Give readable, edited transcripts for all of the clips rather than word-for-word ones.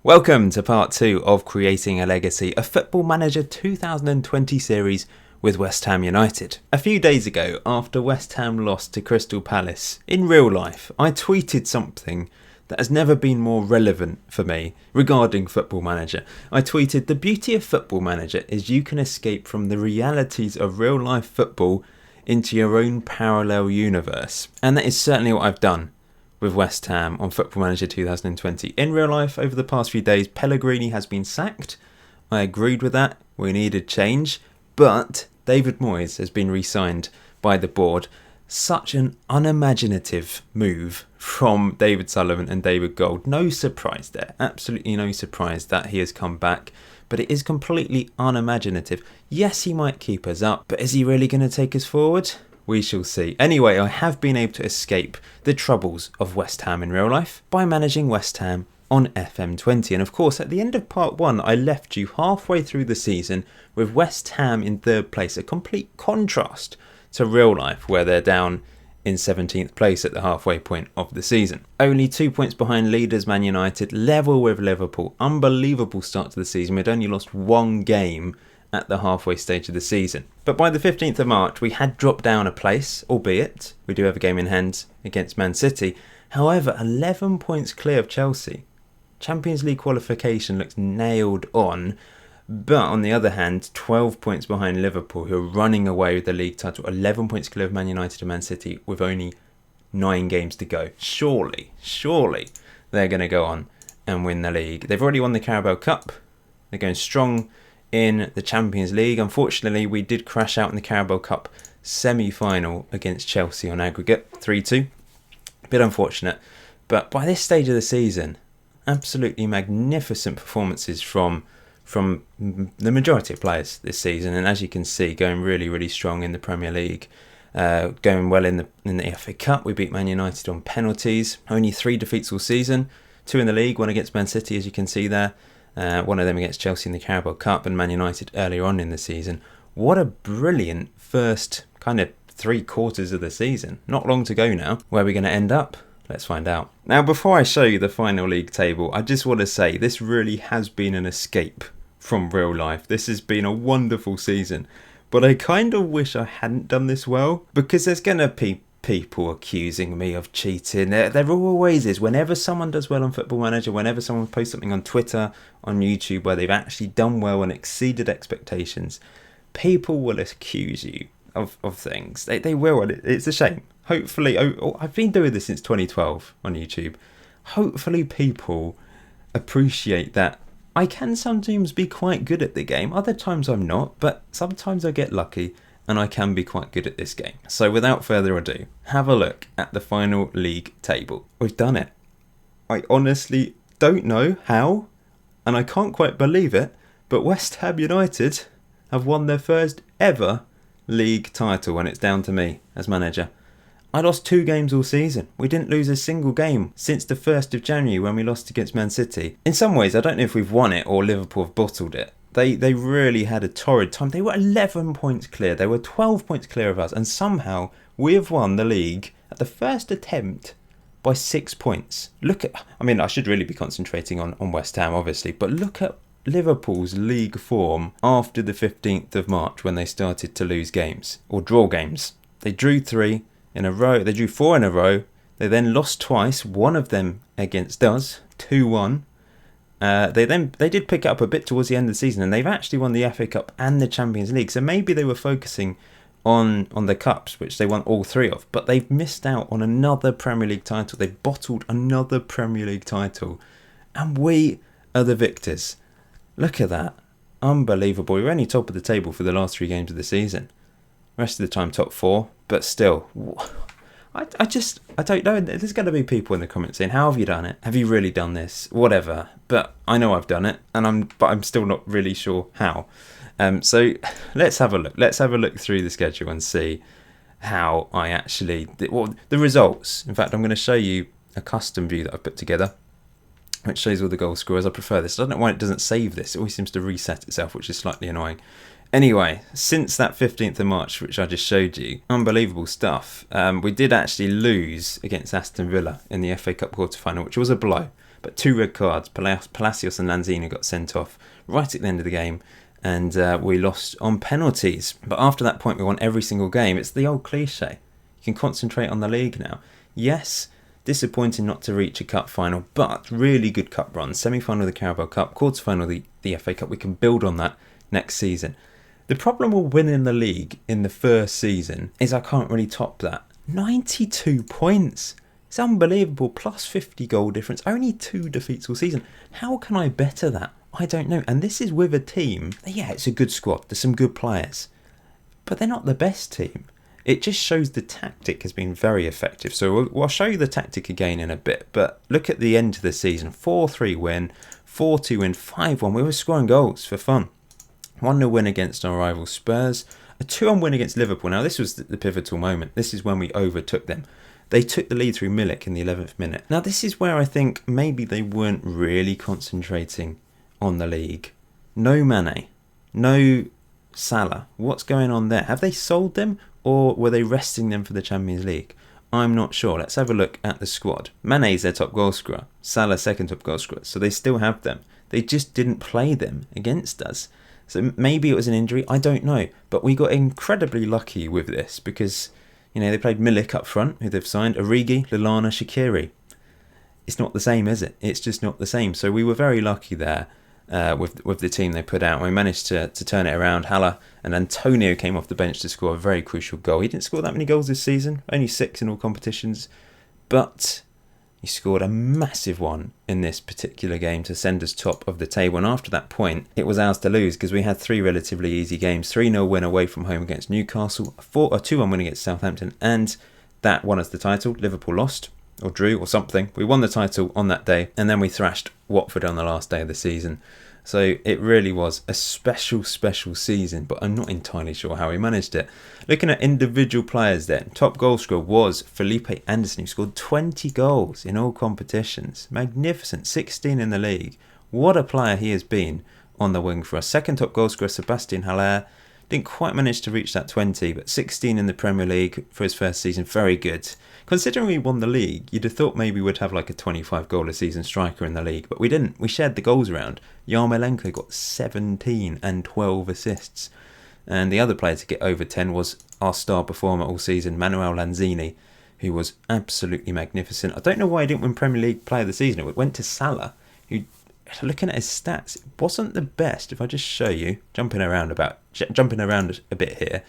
Welcome to part 2 of Creating a Legacy, a Football Manager 2020 series with West Ham United. A few days ago, after West Ham lost to Crystal Palace, in real life, I tweeted something that has never been more relevant for me regarding Football Manager. I tweeted, "The beauty of Football Manager is you can escape from the realities of real life football into your own parallel universe." And that is certainly what I've done with West Ham on Football Manager 2020. In real life, over the past few days, Pellegrini has been sacked. I agreed with that. We needed change. But David Moyes has been re-signed by the board. Such an unimaginative move from David Sullivan and David Gold. No surprise there. Absolutely no surprise that he has come back. But it is completely unimaginative. Yes, he might keep us up, but is he really going to take us forward? We shall see. Anyway, I have been able to escape the troubles of West Ham in real life by managing West Ham on FM20. And of course, at the end of part 1, I left you halfway through the season with West Ham in 3rd place, a complete contrast to real life, where they're down in 17th place at the halfway point of the season. Only 2 points behind leaders Man United, level with Liverpool. Unbelievable start to the season. We'd only lost one game at the halfway stage of the season. But by the 15th of March, we had dropped down a place, albeit we do have a game in hand against Man City. However, 11 points clear of Chelsea. Champions League qualification looks nailed on. But on the other hand, 12 points behind Liverpool, who are running away with the league title. 11 points clear of Man United and Man City with only 9 games to go. Surely they're going to go on and win the league. They've already won the Carabao Cup. They're going strong in the Champions League. Unfortunately, we did crash out in the Carabao Cup semi-final against Chelsea on aggregate, 3-2. A bit unfortunate. But by this stage of the season, absolutely magnificent performances from the majority of players this season. And as you can see, going really strong in the Premier League. Going well in the FA Cup. We beat Man United on penalties. Only 3 defeats all season. 2 in the league, 1 against Man City, as you can see there. One of them against Chelsea in the Carabao Cup, and Man United earlier on in the season. What a brilliant first kind of 3 quarters of the season. Not long to go now. Where are we going to end up? Let's find out. Now, before I show you the final league table, I just want to say this really has been an escape from real life. This has been a wonderful season. But I kind of wish I hadn't done this well, because there's going to be people accusing me of cheating. There always is. Whenever someone does well on Football Manager, whenever someone posts something on Twitter, on YouTube, where they've actually done well and exceeded expectations, people will accuse you of things. They will, and it's a shame. Hopefully, I've been doing this since 2012 on YouTube. Hopefully people appreciate that I can sometimes be quite good at the game. Other times I'm not, but sometimes I get lucky and I can be quite good at this game. So without further ado, have a look at the final league table. We've done it. I honestly don't know how, and I can't quite believe it, but West Ham United have won their first ever league title, and it's down to me as manager. I lost 2 games all season. We didn't lose a single game since the 1st of January when we lost against Man City. In some ways, I don't know if we've won it or Liverpool have bottled it. They really had a torrid time. They were 11 points clear. They were 12 points clear of us. And somehow we have won the league at the first attempt by 6 points. I should really be concentrating on West Ham, obviously. But look at Liverpool's league form after the 15th of March when they started to lose games or draw games. They drew 3 in a row. They drew 4 in a row. They then lost twice. One of them against us, 2-1. They did pick up a bit towards the end of the season, and they've actually won the FA Cup and the Champions League. So maybe they were focusing on the cups, which they won all 3 of. But they've missed out on another Premier League title. They've bottled another Premier League title, and we are the victors. Look at that, unbelievable. We're only top of the table for the last 3 games of the season. Rest of the time top 4, but still. I don't know. There's going to be people in the comments saying, "How have you done it? Have you really done this? Whatever." But I know I've done it, and I'm still not really sure how. So let's have a look. Let's have a look through the schedule and see how I actually the results. In fact, I'm going to show you a custom view that I've put together, which shows all the goal scorers. I prefer this. I don't know why it doesn't save this. It always seems to reset itself, which is slightly annoying. Anyway, since that 15th of March, which I just showed you, unbelievable stuff. We did actually lose against Aston Villa in the FA Cup quarter-final, which was a blow. but 2 red cards. Palacios and Lanzini got sent off right at the end of the game, and we lost on penalties. But after that point, we won every single game. It's the old cliche. You can concentrate on the league now. Yes, disappointing not to reach a cup final, but really good cup run. Semi-final of the Carabao Cup, quarter-final of the FA Cup. We can build on that next season. The problem with winning the league in the first season is I can't really top that. 92 points. It's unbelievable. Plus 50 goal difference. Only 2 defeats all season. How can I better that? I don't know. And this is with a team. Yeah, it's a good squad. There's some good players. But they're not the best team. It just shows the tactic has been very effective. So I'll show you the tactic again in a bit. But look at the end of the season. 4-3 win. 4-2 win. 5-1. We were scoring goals for fun. 1-0 win against our rival Spurs. A 2-1 win against Liverpool. Now, this was the pivotal moment. This is when we overtook them. They took the lead through Milik in the 11th minute. Now, this is where I think maybe they weren't really concentrating on the league. No Mane. No Salah. What's going on there? Have they sold them, or were they resting them for the Champions League? I'm not sure. Let's have a look at the squad. Mane's their top goal scorer. Salah second top goal scorer. So they still have them. They just didn't play them against us. So maybe it was an injury, I don't know. But we got incredibly lucky with this because, they played Milik up front, who they've signed, Origi, Lallana, Shaqiri. It's not the same, is it? It's just not the same. So we were very lucky there with the team they put out. We managed to turn it around. Haller and Antonio came off the bench to score a very crucial goal. He didn't score that many goals this season, only 6 in all competitions. But he scored a massive one in this particular game to send us top of the table. And after that point, it was ours to lose because we had 3 relatively easy games. 3-0 win away from home against Newcastle, a 2-1 win against Southampton, and that won us the title. Liverpool lost, or drew, or something. We won the title on that day, and then we thrashed Watford on the last day of the season. So it really was a special season, but I'm not entirely sure how we managed it. Looking at individual players then, top goal scorer was Felipe Anderson, who scored 20 goals in all competitions. Magnificent, 16 in the league. What a player he has been on the wing for us. Second top goal scorer, Sebastian Haller. Didn't quite manage to reach that 20, but 16 in the Premier League for his first season. Very good. Considering we won the league, you'd have thought maybe we'd have like a 25 goal a season striker in the league, but we didn't. We shared the goals around. Yarmolenko got 17 and 12 assists. And the other player to get over 10 was our star performer all season, Manuel Lanzini, who was absolutely magnificent. I don't know why he didn't win Premier League Player of the Season. It went to Salah, who, looking at his stats, it wasn't the best. If I just show you, jumping around a bit here.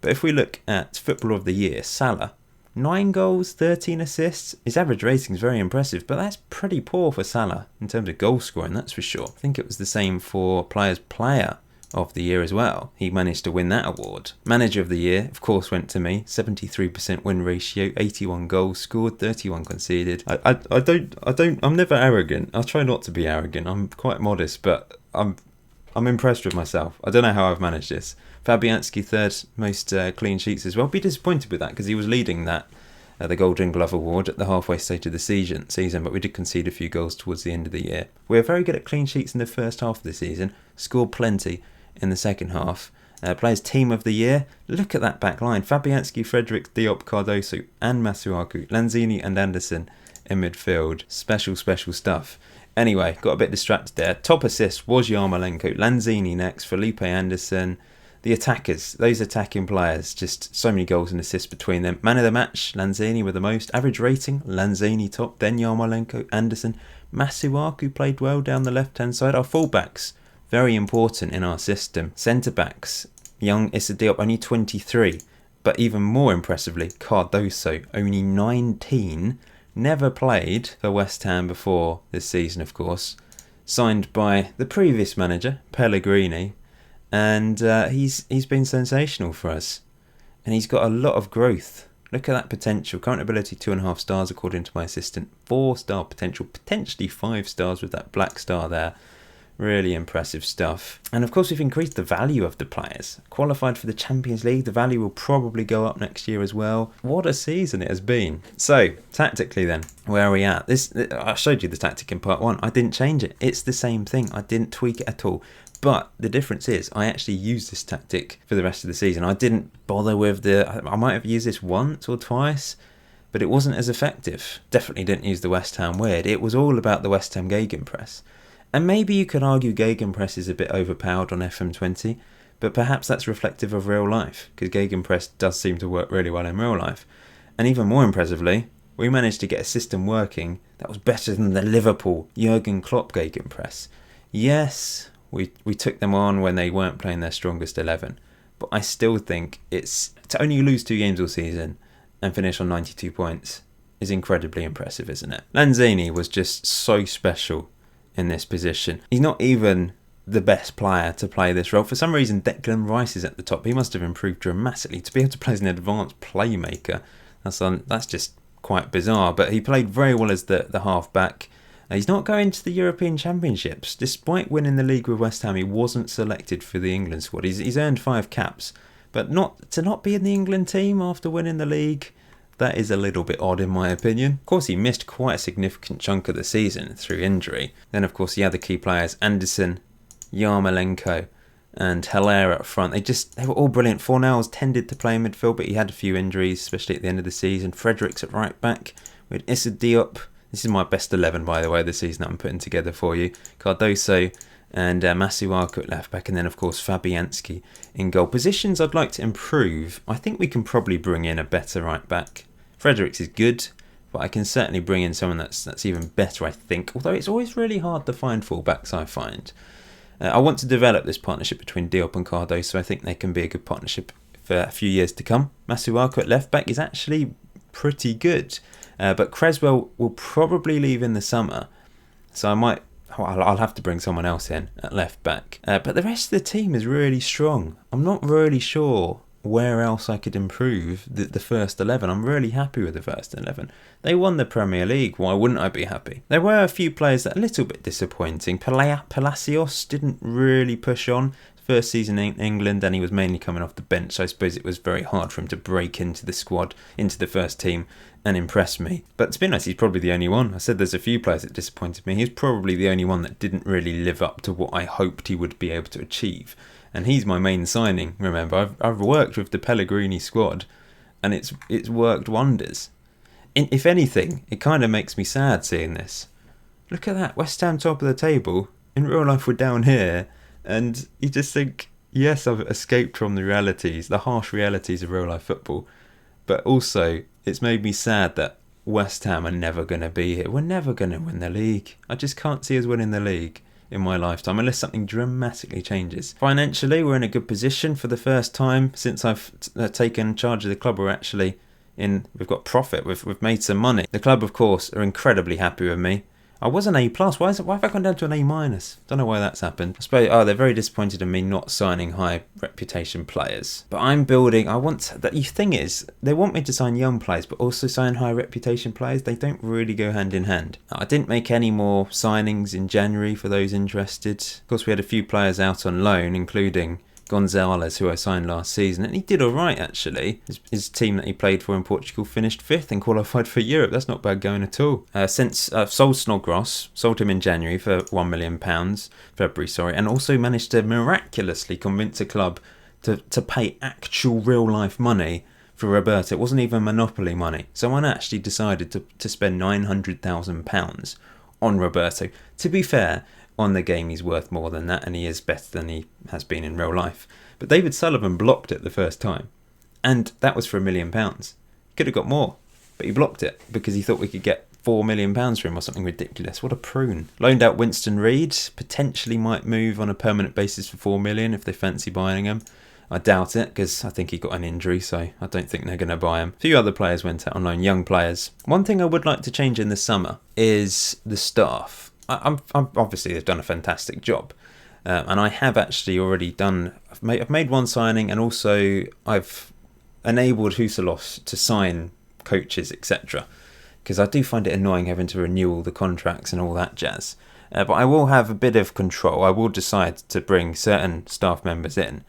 But if we look at Footballer of the Year, Salah, 9 goals, 13 assists. His average rating is very impressive, but that's pretty poor for Salah in terms of goal scoring, that's for sure. I think it was the same for Player of the Year as well. He managed to win that award. Manager of the Year, of course, went to me. 73% win ratio, 81 goals scored, 31 conceded. I'm never arrogant. I try not to be arrogant. I'm quite modest, but I'm impressed with myself. I don't know how I've managed this. Fabianski, third most clean sheets as well. Be disappointed with that because he was leading that the Golden Glove Award at the halfway stage of the season, but we did concede a few goals towards the end of the year. We were very good at clean sheets in the first half of the season, scored plenty in the second half. Players Team of the Year, look at that back line. Fabianski, Frederick, Diop, Cardoso and Masuaku, Lanzini and Anderson in midfield. Special stuff. Anyway, got a bit distracted there. Top assist was Yarmolenko, Lanzini next, Felipe Anderson. The attackers, those attacking players, just so many goals and assists between them. Man of the match, Lanzini with the most. Average rating, Lanzini top, then Yarmolenko, Anderson. Masuaku played well down the left-hand side. Our fullbacks, very important in our system. Centre-backs, young Issa Diop, only 23. But even more impressively, Cardoso, only 19. Never played for West Ham before this season, of course. Signed by the previous manager, Pellegrini. And he's been sensational for us. And he's got a lot of growth. Look at that potential. Current ability 2.5 stars according to my assistant. 4-star potential. Potentially 5 stars with that black star there. Really impressive stuff. And of course we've increased the value of the players. Qualified for the Champions League. The value will probably go up next year as well. What a season it has been. So, tactically then, where are we at? I showed you the tactic in part 1. I didn't change it. It's the same thing. I didn't tweak it at all. But the difference is I actually used this tactic for the rest of the season. I didn't bother with I might have used this once or twice, but it wasn't as effective. Definitely didn't use the West Ham word. It was all about the West Ham gegenpress. And maybe you could argue gegenpress is a bit overpowered on FM20, but perhaps that's reflective of real life, because gegenpress does seem to work really well in real life. And even more impressively, we managed to get a system working that was better than the Liverpool Jurgen Klopp gegenpress. Yes, we took them on when they weren't playing their strongest 11, but I still think it's to only lose 2 games all season and finish on 92 points is incredibly impressive, isn't it? Lanzini was just so special in this position. He's not even the best player to play this role. For some reason, Declan Rice is at the top. He must have improved dramatically. To be able to play as an advanced playmaker, that's just quite bizarre. But he played very well as the half-back. He's not going to the European Championships. Despite winning the league with West Ham, he wasn't selected for the England squad. He's earned 5 caps. But to not be in the England team after winning the league, that is a little bit odd in my opinion. Of course, he missed quite a significant chunk of the season through injury. Then, of course, the other key players, Anderson, Yarmolenko and Hilaire up front. They were all brilliant. Fornals tended to play in midfield, but he had a few injuries, especially at the end of the season. Fredericks at right back with Issa Diop. This is my best 11, by the way, this season that I'm putting together for you. Cardoso and Masuaku at left back, and then of course Fabianski in goal. Positions I'd like to improve. I think we can probably bring in a better right back. Fredericks is good, but I can certainly bring in someone that's even better, I think. Although it's always really hard to find fullbacks, I find. I want to develop this partnership between Diop and Cardoso. I think they can be a good partnership for a few years to come. Masuaku at left back is actually pretty good, but Creswell will probably leave in the summer, so I'll have to bring someone else in at left back. But the rest of the team is really strong. I'm not really sure where else I could improve the first 11. I'm really happy with the first 11. They won the Premier League. Why wouldn't I be happy? There were a few players that are a little bit disappointing. Palacios didn't really push on. First season in England, and he was mainly coming off the bench, so I suppose it was very hard for him to break into the squad, into the first team, and impress me. But to be honest, he's probably the only one. I said there's a few players that disappointed me. He's probably the only one that didn't really live up to what I hoped he would be able to achieve. And he's my main signing, remember. I've worked with the Pellegrini squad, and it's worked wonders. If anything, it kind of makes me sad seeing this. Look at that, West Ham top of the table. In real life, we're down here. And you just think, yes, I've escaped from the harsh realities of real life football. But also, it's made me sad that West Ham are never going to be here. We're never going to win the league. I just can't see us winning the league in my lifetime unless something dramatically changes. Financially, we're in a good position for the first time since I've taken charge of the club. We've got profit. We've made some money. The club, of course, are incredibly happy with me. I was an A+. Why have I gone down to an A-? Don't know why that's happened. I suppose, they're very disappointed in me not signing high reputation players. But I'm building, the thing is, they want me to sign young players, but also sign high reputation players. They don't really go hand in hand. I didn't make any more signings in January for those interested. Of course, we had a few players out on loan, including Gonzalez, who I signed last season, and he did alright actually. His team that he played for in Portugal finished 5th and qualified for Europe. That's not bad going at all. Since I've sold Snodgrass, sold him in January for £1 million, February, and also managed to miraculously convince a club to pay actual real life money for Roberto. It wasn't even monopoly money. Someone actually decided to spend £900,000 on Roberto. To be fair, on the game he's worth more than that, and he is better than he has been in real life. But David Sullivan blocked it the first time, and that was for £1 million. He could have got more, but he blocked it because he thought we could get £4 million for him or something ridiculous. What a prune. Loaned out Winston Reid, potentially might move on a permanent basis for £4 million if they fancy buying him. I doubt it, because I think he got an injury, so I don't think they're going to buy him. A few other players went out on loan, young players. One thing I would like to change in the summer is the staff. I'm obviously they've done a fantastic job, and I have actually already I've made one signing, and also I've enabled Huselos to sign coaches, etc. Because I do find it annoying having to renew all the contracts and all that jazz. But I will have a bit of control. I will decide to bring certain staff members in.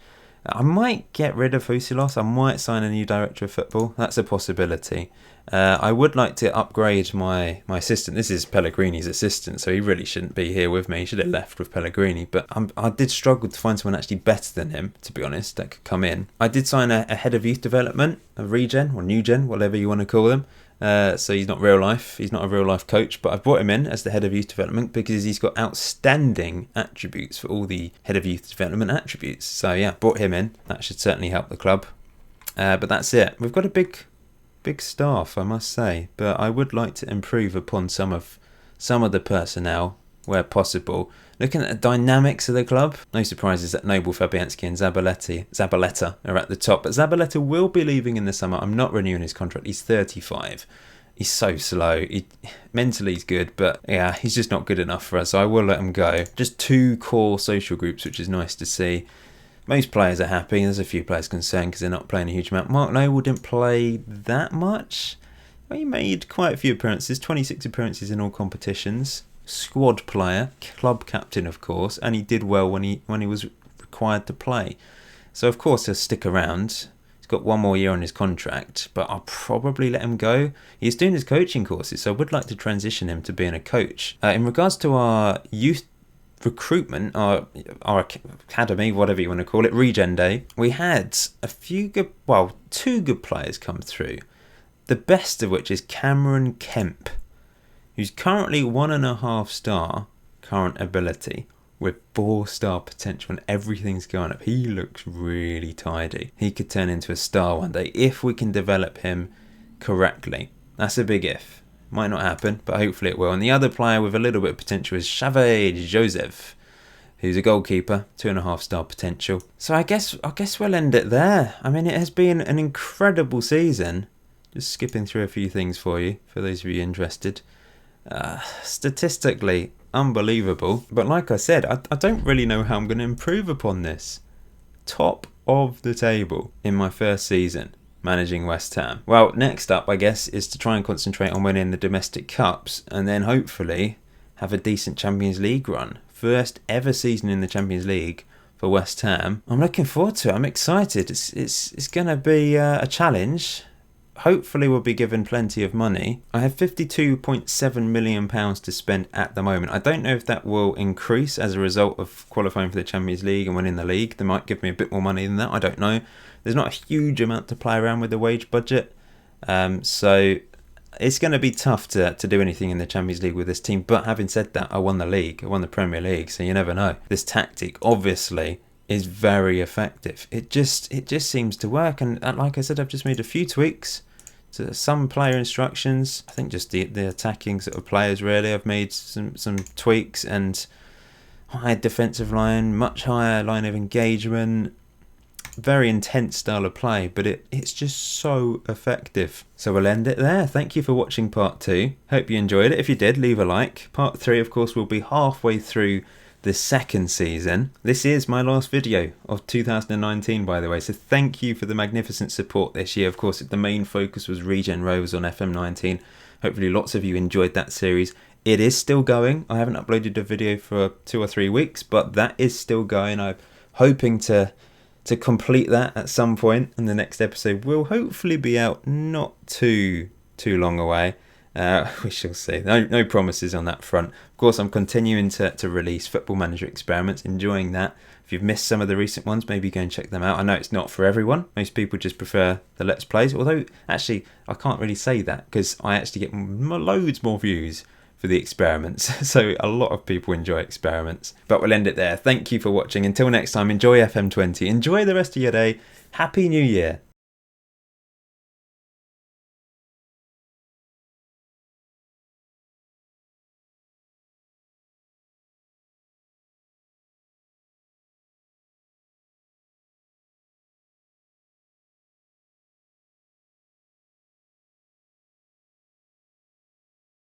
I might get rid of Huselos. I might sign a new director of football. That's a possibility. I would like to upgrade my assistant. This is Pellegrini's assistant, so he really shouldn't be here with me. He should have left with Pellegrini. But I did struggle to find someone actually better than him, to be honest, that could come in. I did sign a head of youth development, a regen or new gen, whatever you want to call them. So he's not real life. He's not a real life coach, but I've brought him in as the head of youth development because he's got outstanding attributes for all the head of youth development attributes. So yeah, brought him in. That should certainly help the club. But that's it. We've got a big staff, I must say, but I would like to improve upon some of the personnel where possible. Looking at the dynamics of the club, no surprises that Noble, Fabianski and Zabaleta are at the top. But Zabaleta will be leaving in the summer. I'm not renewing his contract. He's 35. He's so slow. Mentally he's good, but yeah, he's just not good enough for us. So I will let him go. Just 2 core social groups, which is nice to see. Most players are happy. There's a few players concerned because they're not playing a huge amount. Mark Noble didn't play that much. He made quite a few appearances, 26 appearances in all competitions. Squad player, club captain of course, and he did well when he was required to play. So of course he'll stick around. He's got 1 more year on his contract, but I'll probably let him go. He's doing his coaching courses, so I would like to transition him to being a coach. In regards to our youth recruitment, our academy, whatever you want to call it, Regen Day, we had a few good, 2 good players come through. The best of which is Cameron Kemp, who's currently 1.5 star current ability with 4-star potential, and everything's going up. He looks really tidy. He could turn into a star one day if we can develop him correctly. That's a big if. Might not happen, but hopefully it will. And the other player with a little bit of potential is Chavez Joseph, who's a goalkeeper, 2.5 star potential. So I guess we'll end it there. I mean, it has been an incredible season. Just skipping through a few things for you, for those of you interested. Statistically unbelievable, but like I said, I don't really know how I'm going to improve upon this. Top of the table in my first season managing West Ham. Well, next up I guess is to try and concentrate on winning the domestic cups and then hopefully have a decent Champions League run. First ever season in the Champions League for West Ham. I'm looking forward to it. I'm excited. It's going to be a challenge. Hopefully we'll be given plenty of money. I have £52.7 million to spend at the moment. I don't know if that will increase as a result of qualifying for the Champions League and winning the league. They might give me a bit more money than that. I don't know. There's not a huge amount to play around with the wage budget. So it's going to be tough to do anything in the Champions League with this team. But having said that, I won the league. I won the Premier League. So you never know. This tactic, obviously, is very effective. It just seems to work. And like I said, I've just made a few tweaks to some player instructions. I think just the attacking sort of players really. I've made some tweaks and higher defensive line, much higher line of engagement, very intense style of play, but it's just so effective. So we'll end it there. Thank you for watching part 2. Hope you enjoyed it. If you did, leave a like. Part 3, of course, will be halfway through the second season. This is my last video of 2019, by the way, so thank you for the magnificent support this year. Of course, the main focus was Regen Rovers on FM19. Hopefully lots of you enjoyed that series. It is still going. I haven't uploaded a video for 2 or 3 weeks, but that is still going. I'm hoping to complete that at some point, and the next episode will hopefully be out not too long away. We shall see. No promises on that front. Of course, I'm continuing to release Football Manager experiments, enjoying that. If you've missed some of the recent ones, maybe go and check them out. I know it's not for everyone. Most people just prefer the Let's Plays, although actually I can't really say that because I actually get loads more views for the experiments. So a lot of people enjoy experiments. But we'll end it there. Thank you for watching. Until next time, enjoy FM20. Enjoy the rest of your day. Happy New Year.